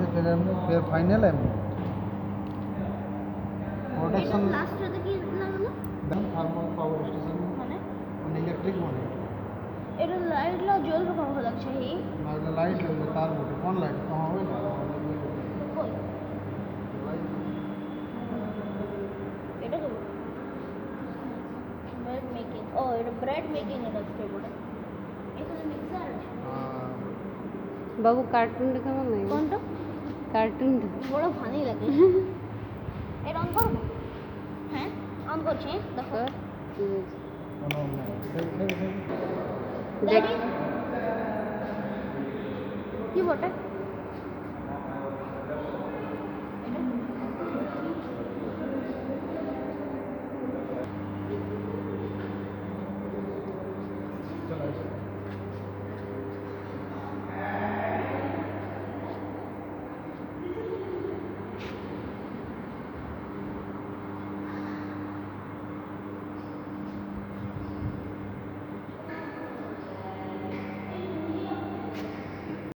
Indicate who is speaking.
Speaker 1: फिर फाइनल है
Speaker 2: প্রোডাকশন লাস্টে কি লাগানো
Speaker 1: থার্মাল পাওয়ার স্টেশন
Speaker 2: মানে
Speaker 1: ইলেকট্রিক মানে
Speaker 2: এটা লাইট লা জ্বলবে কখন লাগছে এই
Speaker 1: না লাইট লাগবে তার বটে কোন লাইট কहाँ होई ना
Speaker 2: কই এটা কি ব্রেড মেকিং ও এটা ব্রেড মেকিং এর লাগছে বড় এখানে মিক্সার আছে
Speaker 3: বাবু কার্টুন দেখা ভালো লাগে
Speaker 2: কোনটা
Speaker 3: কার্টুন
Speaker 2: বড় ফানি লাগে এটা অন করব হ্যাঁ অন করছি দেখো
Speaker 3: দেখ
Speaker 2: কি বটে